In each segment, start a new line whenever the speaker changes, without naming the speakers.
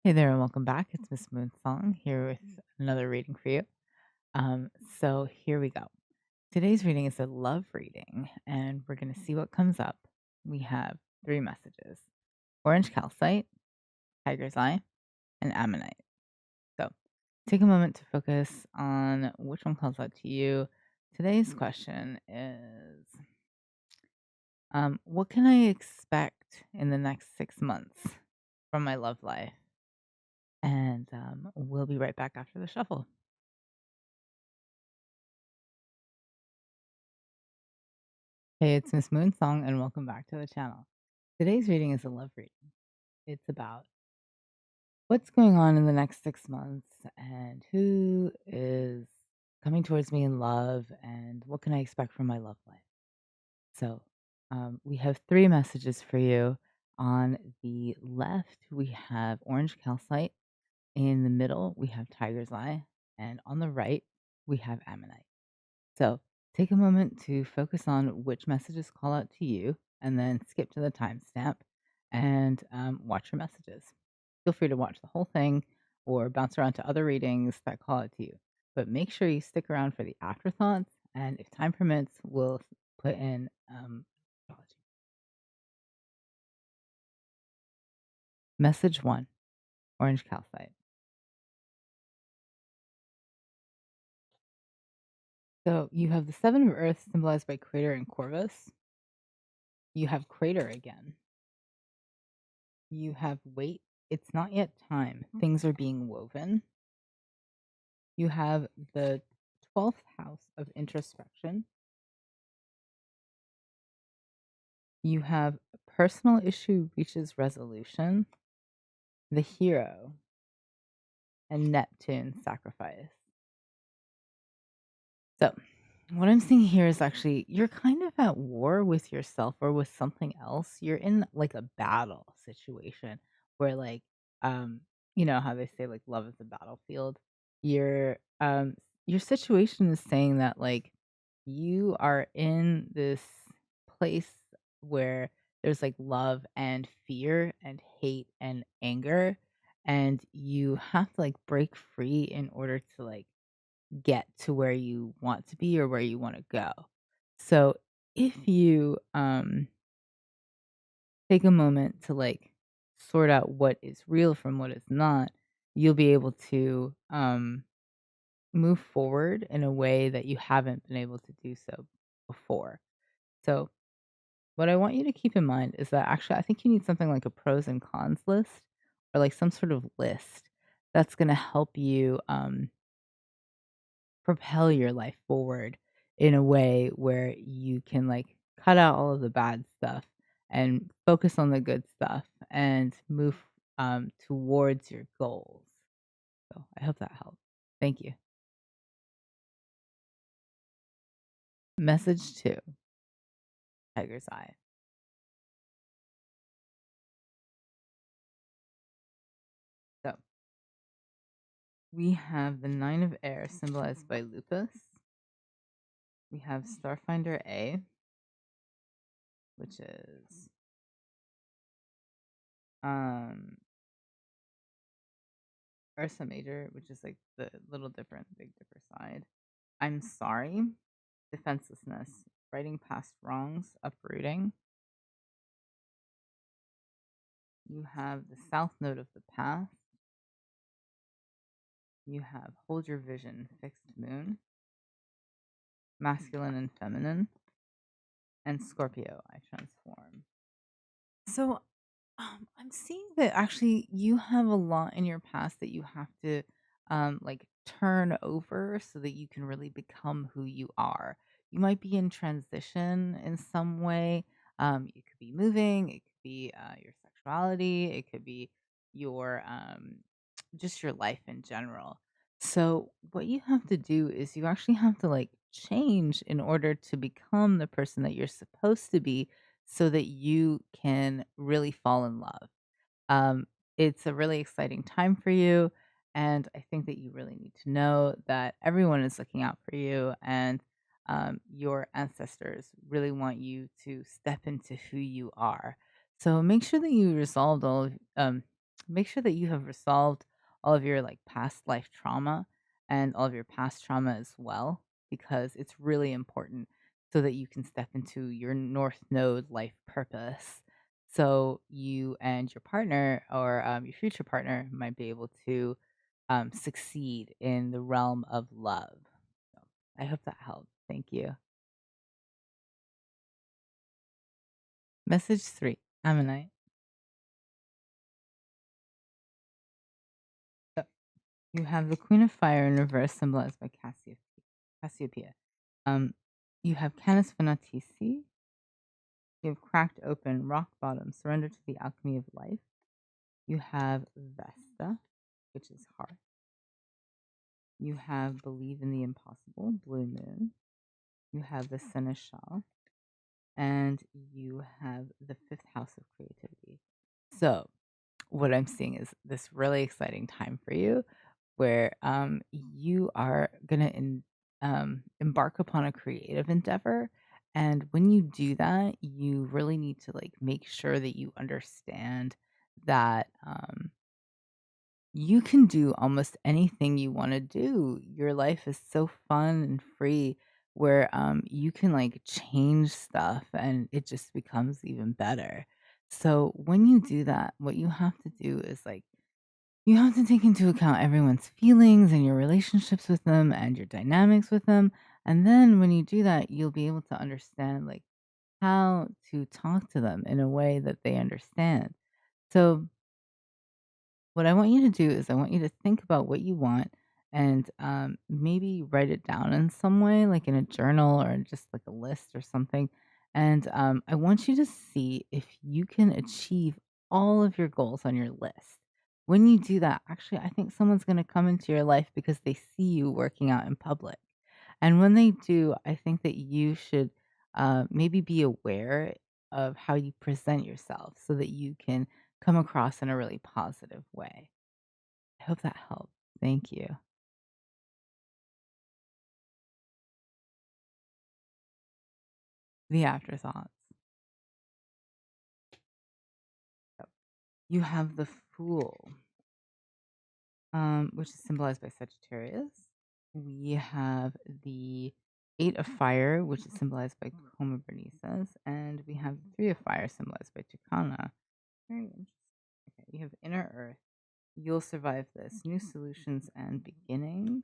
Hey there, and welcome back. It's MsMoonsong here with another reading for you. So here we go. Today's reading is a love reading, and we're going to see what comes up. We have three messages: orange calcite, tiger's eye, and ammonite. So take a moment to focus on which one calls out to you. Today's question is what can I expect in the next 6 months from my love life? And we'll be right back after the shuffle. Hey, it's Miss Moonsong, and welcome back to the channel. Today's reading is a love reading. It's about what's going on in the next 6 months and who is coming towards me in love and what can I expect from my love life. So, we have three messages for you. On the left, we have orange calcite. In the middle, we have tiger's eye. And on the right, we have ammonite. So take a moment to focus on which messages call out to you and then skip to the timestamp and watch your messages. Feel free to watch the whole thing or bounce around to other readings that call out to you. But make sure you stick around for the afterthoughts. And if time permits, we'll put in astrology. Message one, orange calcite. So you have the seven of earth symbolized by crater and corvus. You have crater again. You have wait. It's not yet time. Things are being woven. You have the 12th house of introspection. You have a personal issue reaches resolution. The hero and Neptune sacrifice. So, what I'm seeing here is actually you're kind of at war with yourself or with something else. You're in like a battle situation where um you know how they say like love is a battlefield. Your situation is saying that like you are in this place where there's like love and fear and hate and anger, and you have to like break free in order to like get to where you want to be or where you want to go. So if you take a moment to like sort out what is real from what is not, you'll be able to move forward in a way that you haven't been able to do so before. So what I want you to keep in mind is that actually I think you need something like a pros and cons list or like some sort of list that's going to help you propel your life forward in a way where you can like cut out all of the bad stuff and focus on the good stuff and move towards your goals. So I hope that helps. Thank you. Message two, tiger's eye. So we have the nine of air symbolized by lupus. We have Starfinder A, which is um Ursa Major, which is like the little different, big dipper side. I'm sorry, defenselessness, fighting past wrongs, uprooting. You have the south node of the past. You have hold your vision, fixed moon, masculine and feminine, and Scorpio, I transform. So I'm seeing that actually you have a lot in your past that you have to like turn over so that you can really become who you are. You might be in transition in some way. You could be moving, it could be your sexuality, it could be your just your life in general. So what you have to do is you actually have to like change in order to become the person that you're supposed to be so that you can really fall in love. Um, it's a really exciting time for you. And I think that you really need to know that everyone is looking out for you and your ancestors really want you to step into who you are. So make sure that you resolved all of make sure that you have resolved all of your like past life trauma and all of your past trauma as well, because it's really important so that you can step into your North Node life purpose. So you and your partner or your future partner might be able to succeed in the realm of love. So I hope that helped. Thank you. Message 3, Ammonite. So you have the Queen of Fire in reverse, symbolized by Cassiopeia. Um, you have Canis Venatici. You have Cracked Open, Rock Bottom, Surrender to the Alchemy of Life. You have Vesta, which is Heart. You have Believe in the Impossible, Blue Moon. You have the Seneschal. And you have the fifth house of creativity. So, what I'm seeing is this really exciting time for you where you are going to embark upon a creative endeavor. And when you do that, you really need to like make sure that you understand that you can do almost anything you want to do. Your life is so fun and free where you can like change stuff and it just becomes even better. So when you do that, what you have to do is like you have to take into account everyone's feelings and your relationships with them and your dynamics with them. And then when you do that, you'll be able to understand like how to talk to them in a way that they understand. So what I want you to do is I want you to think about what you want and maybe write it down in some way, like in a journal or just like a list or something. And I want you to see if you can achieve all of your goals on your list. When you do that, actually, I think someone's going to come into your life because they see you working out in public. And when they do, I think that you should maybe be aware of how you present yourself so that you can come across in a really positive way. I hope that helped. Thank you. The afterthoughts. Yep. You have the Fool, which is symbolized by Sagittarius. We have the Eight of Fire, which is symbolized by Coma Bernices, and we have the Three of Fire, symbolized by Tucana. Very interesting. Okay, you have Inner Earth. You'll survive this. New solutions and beginnings.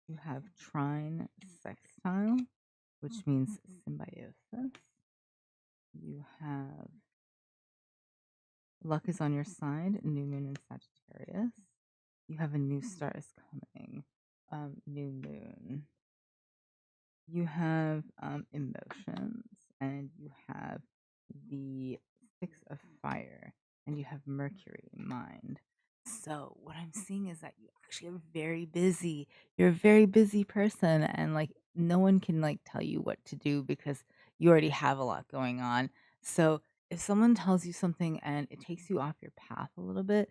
You have Trine Sextile, which means symbiosis. You have Luck is on your side, new moon in Sagittarius. You have a new star is coming, new moon. You have emotions, and you have the Six of Fire, and you have Mercury, mind. So, what I'm seeing is that you actually are very busy. You're a very busy person, and like no one can like tell you what to do because you already have a lot going on. So, if someone tells you something and it takes you off your path a little bit,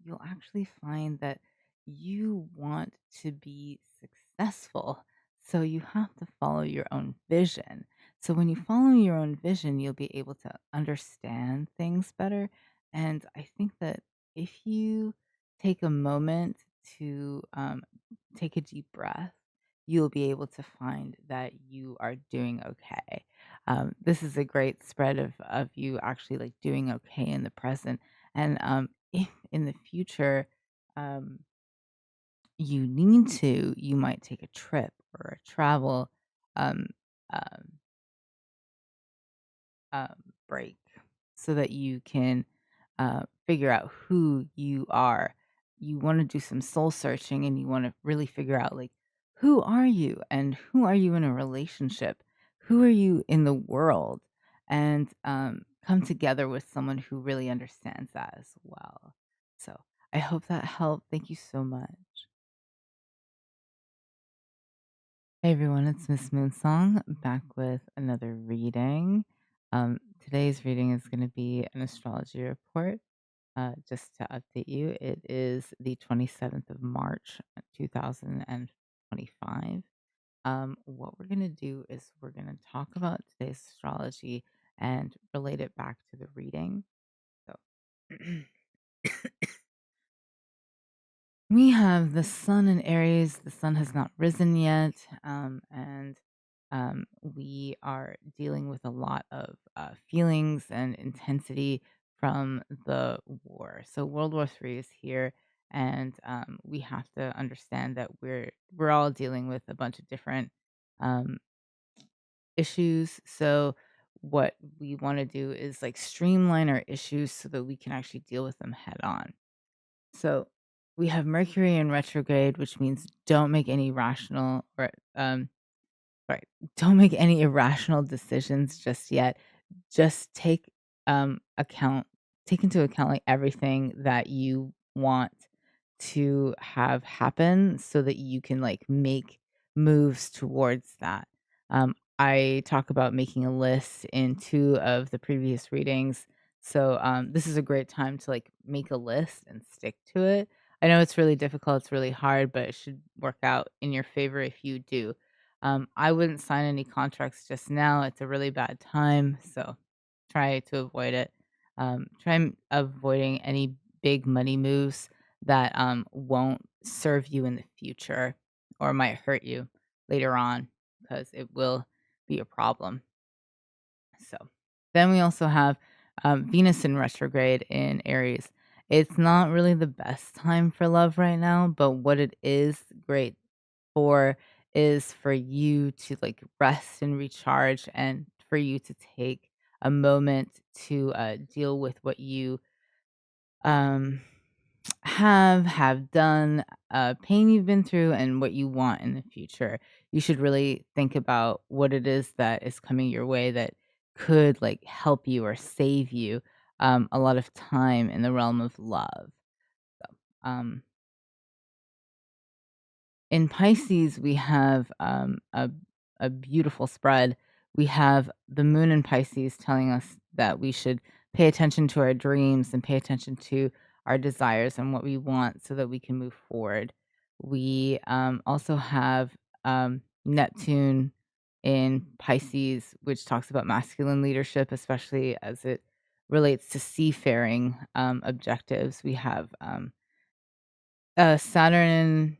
you'll actually find that you want to be successful, so you have to follow your own vision. So when you follow your own vision, you'll be able to understand things better. And I think that if you take a moment to take a deep breath, you'll be able to find that you are doing okay. This is a great spread of you actually like doing okay in the present. And if in the future, um, you need to, you might take a trip or a travel um, um, break so that you can figure out who you are. You want to do some soul searching and you want to really figure out, like, who are you and who are you in a relationship? Who are you in the world? And come together with someone who really understands that as well. So I hope that helped. Thank you so much. Hey everyone, it's Miss Moonsong back with another reading. Today's reading is going to be an astrology report. Just to update you, it is the 27th of March, 2025. What we're going to do is we're going to talk about today's astrology and relate it back to the reading. So We have the sun in Aries. The sun has not risen yet, and we are dealing with a lot of feelings and intensity from the war. So World War III is here, and we have to understand that we're all dealing with a bunch of different um, issues. So what we want to do is like streamline our issues so that we can actually deal with them head on. So we have Mercury in retrograde, which means don't make any rational or right, don't make any irrational decisions just yet. Just account take into account like everything that you want to have happen so that you can like make moves towards that. I talk about making a list in two of the previous readings. So this is a great time to like make a list and stick to it. I know it's really difficult, it's really hard, but it should work out in your favor if you do. I wouldn't sign any contracts just now. It's a really bad time, so try to avoid it. Avoiding any big money moves that won't serve you in the future or might hurt you later on because it will be a problem. So then we also have Venus in retrograde in Aries. It's not really the best time for love right now, but what it is great for is for you to like rest and recharge and for you to take a moment to deal with what you um, have done, pain you've been through, and what you want in the future. You should really think about what it is that is coming your way that could like help you or save you a lot of time in the realm of love. So, in Pisces, we have a beautiful spread. We have the moon in Pisces telling us that we should pay attention to our dreams and pay attention to our desires and what we want so that we can move forward. We also have Neptune in Pisces, which talks about masculine leadership, especially as it relates to seafaring objectives. We have Saturn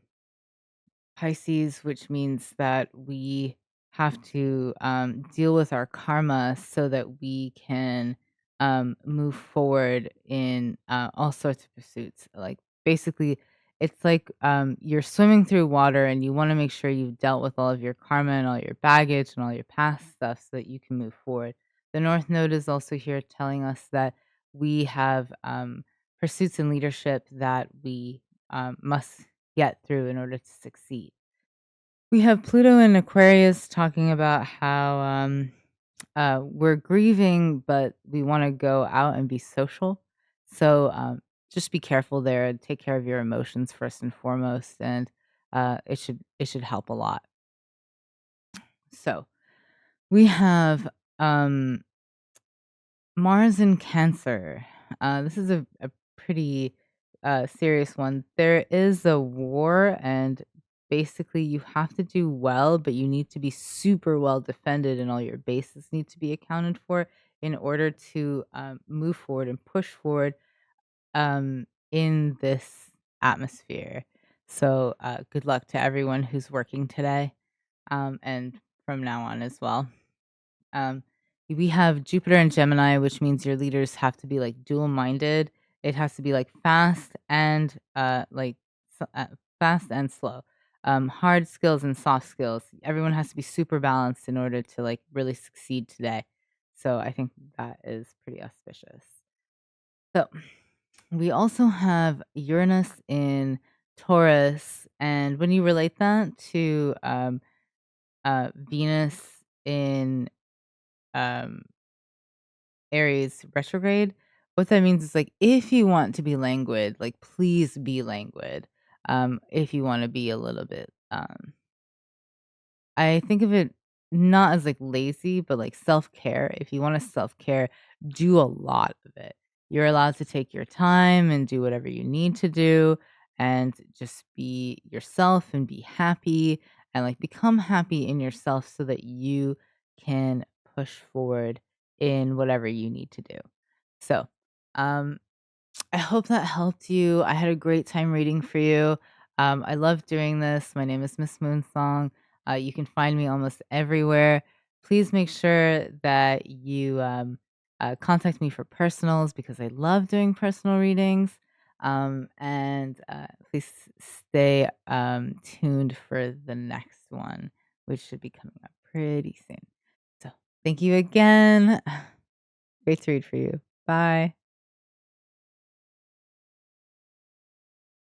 Pisces, which means that we have to deal with our karma so that we can move forward in all sorts of pursuits. Like basically, it's like you're swimming through water and you want to make sure you've dealt with all of your karma and all your baggage and all your past stuff so that you can move forward. The North Node is also here telling us that we have pursuits in leadership that we must get through in order to succeed. We have Pluto in Aquarius talking about how we're grieving, but we want to go out and be social. So just be careful there. Take care of your emotions first and foremost, and it should help a lot. So we have Mars in Cancer. This is a pretty serious one. There is a war, and basically, you have to do well, but you need to be super well defended, and all your bases need to be accounted for in order to move forward and push forward in this atmosphere. So, good luck to everyone who's working today and from now on as well. Um, we have Jupiter and Gemini, which means your leaders have to be like dual minded. It has to be like fast and slow. Hard skills and soft skills. Everyone has to be super balanced in order to like really succeed today. So I think that is pretty auspicious. So we also have Uranus in Taurus, and when you relate that to Venus in um, Aries retrograde, what that means is like if you want to be languid, like please be languid. If you want to be a little bit I think of it not as like lazy, but like self-care. If you want to self-care, do a lot of it. You're allowed to take your time and do whatever you need to do and just be yourself and be happy and like become happy in yourself so that you can push forward in whatever you need to do. So, um I hope that helped you. I had a great time reading for you. I love doing this. My name is Miss Moonsong. You can find me almost everywhere. Please make sure that you contact me for personals because I love doing personal readings. And please stay tuned for the next one, which should be coming up pretty soon. So thank you again. Great to read for you. Bye.